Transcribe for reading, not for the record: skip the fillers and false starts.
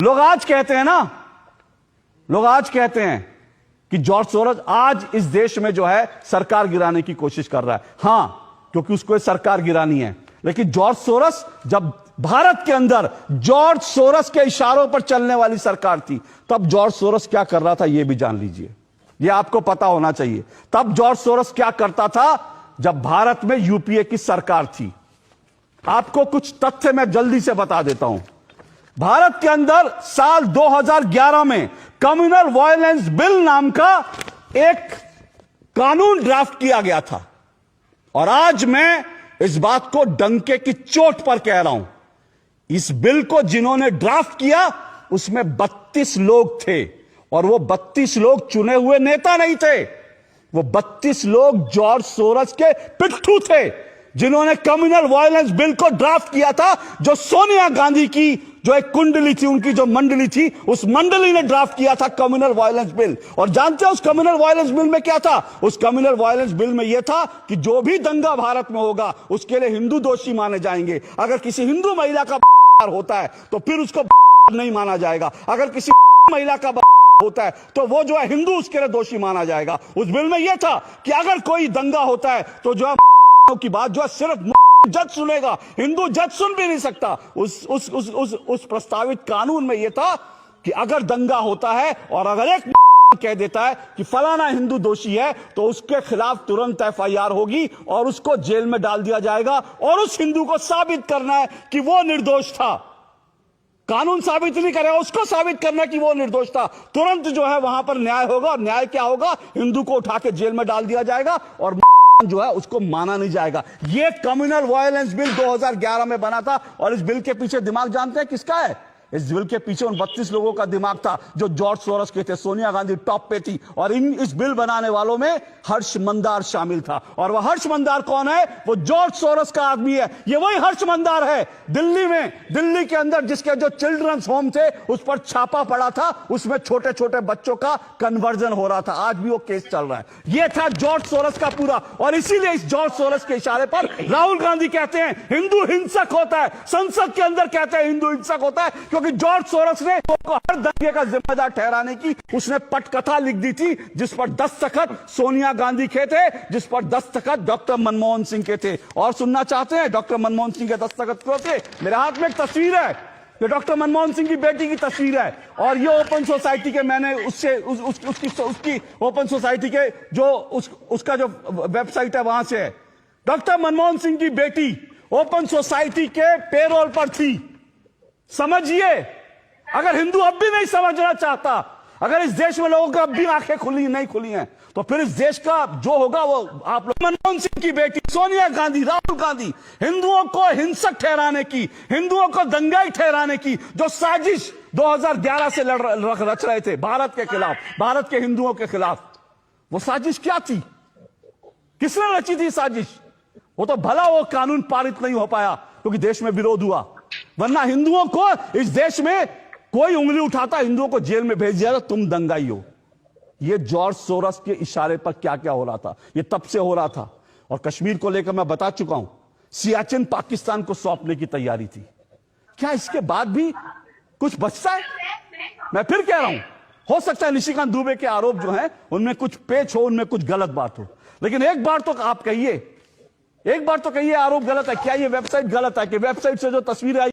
लोग आज कहते हैं ना, लोग आज कहते हैं कि जॉर्ज सोरोस आज इस देश में जो है सरकार गिराने की कोशिश कर रहा है। हां, क्योंकि उसको ये सरकार गिरानी है। लेकिन जॉर्ज सोरोस, जब भारत के अंदर जॉर्ज सोरोस के इशारों पर चलने वाली सरकार थी, तब जॉर्ज सोरोस क्या कर रहा था यह भी जान लीजिए। यह आपको पता होना चाहिए। तब जॉर्ज सोरोस क्या करता था जब भारत में यूपीए की सरकार थी। आपको कुछ तथ्य मैं जल्दी से बता देता हूं। भारत के अंदर साल 2011 में कम्युनल वायलेंस बिल नाम का एक कानून ड्राफ्ट किया गया था। और आज मैं इस बात को डंके की चोट पर कह रहा हूं, इस बिल को जिन्होंने ड्राफ्ट किया उसमें 32 लोग थे। और वो 32 लोग चुने हुए नेता नहीं थे, वो 32 लोग जॉर्ज सोरोस के पिट्ठू थे, जिन्होंने कम्युनल वायलेंस बिल को ड्राफ्ट किया था। जो सोनिया गांधी की जो एक कुंडली थी, उनकी जो मंडली थी, उस मंडली ने ड्राफ्ट किया था कम्युनल वायलेंस बिल। और जानते हैं उस कम्युनल वायलेंस बिल में क्या था? उस कम्युनल वायलेंस बिल में यह था कि जो भी दंगा भारत में होगा उसके लिए हिंदू दोषी माने जाएंगे। अगर किसी हिंदू महिला का होता है तो फिर उसको नहीं माना जाएगा। अगर किसी महिला का होता है तो वो जो है हिंदू उसके लिए दोषी माना जाएगा। उस बिल में यह था कि अगर कोई दंगा होता है तो जो है की बात जो है सिर्फ जज सुनेगा, हिंदू जज सुन भी नहीं सकता। उस प्रस्तावित कानून में यह था कि अगर दंगा होता है और अगर एक कह देता है कि फलाना हिंदू दोषी है तो उसके खिलाफ तुरंत एफआईआर होगी और उसको जेल में डाल दिया जाएगा। और उस हिंदू को साबित करना है कि वो निर्दोष था। कानून साबित नहीं करेगा, उसको साबित करना कि वो निर्दोष था। तुरंत जो है वहां पर न्याय होगा। और न्याय क्या होगा? हिंदू को उठा के जेल में डाल दिया जाएगा और जो है उसको माना नहीं जाएगा। ये कम्युनल वायलेंस बिल 2011 में बना था। और इस बिल के पीछे दिमाग जानते हैं किसका है? इस बिल के पीछे उन 32 लोगों का दिमाग था जो जॉर्ज सोरोस के थे। सोनिया गांधी टॉप पे थी और इस बिल बनाने वालों में हर्ष मंदार शामिल था। और वह हर्ष मंदार कौन है? वो जॉर्ज सोरोस का आदमी है। ये वही हर्ष मंदार है दिल्ली में, दिल्ली के अंदर जिसके जो चिल्ड्रंस होम थे उस पर छापा पड़ा था, उसमें छोटे छोटे बच्चों का कन्वर्जन हो रहा था। आज भी वो केस चल रहा है। यह था जॉर्ज सोरोस का पूरा। और इसीलिए इस जॉर्ज सोरोस के इशारे पर राहुल गांधी कहते हैं हिंदू हिंसक होता है, संसद के अंदर कहते हैं हिंदू हिंसक होता है, क्योंकि जॉर्ज सोरोस ने को हर दंगे का जिम्मेदार ठहराने की उसने पटकथा लिख दी थी, जिस पर दस्तखत सोनिया गांधी के थे, जिस पर दस्तखत डॉक्टर मनमोहन सिंह के थे। और सुनना चाहते हैं डॉक्टर मनमोहन सिंह के दस्तखत क्यों थे? मेरे हाथ में एक तस्वीर है, ये डॉक्टर मनमोहन सिंह की बेटी की तस्वीर है। और ये ओपन सोसाइटी के, मैंने उससे उसकी ओपन सोसाइटी के जो उसका जो वेबसाइट है वहां से है। डॉक्टर मनमोहन सिंह की बेटी ओपन सोसाइटी के पेरोल पर थी। समझिए, अगर हिंदू अब भी नहीं समझना चाहता, अगर इस देश में लोगों की अब भी आंखें खुली नहीं खुली हैं, तो फिर इस देश का जो होगा वो आप लोग। मनमोहन सिंह की बेटी सोनिया गांधी, राहुल गांधी हिंदुओं को हिंसक ठहराने की, हिंदुओं को दंगाई ठहराने की जो साजिश 2011 से रच रहे थे भारत के खिलाफ, भारत के हिंदुओं के खिलाफ, वो साजिश क्या थी? किसने रची थी साजिश? वो तो भला वो कानून पारित नहीं हो पाया क्योंकि देश में विरोध हुआ, वरना हिंदुओं को इस देश में कोई उंगली उठाता हिंदुओं को जेल में भेज दिया था, तुम दंगाई हो। ये जॉर्ज सोरोस के इशारे पर क्या क्या हो रहा था, ये तब से हो रहा था। और कश्मीर को लेकर मैं बता चुका हूं, सियाचिन पाकिस्तान को सौंपने की तैयारी थी। क्या इसके बाद भी कुछ बचता है? मैं फिर कह रहा हूं, हो सकता है निशिकांत दुबे के आरोप जो हैं उनमें कुछ पेच हो, उनमें कुछ गलत बात हो, लेकिन एक बार तो आप कहिए, एक बार तो कहिए आरोप गलत है। क्या ये वेबसाइट गलत है कि वेबसाइट से जो तस्वीरें आई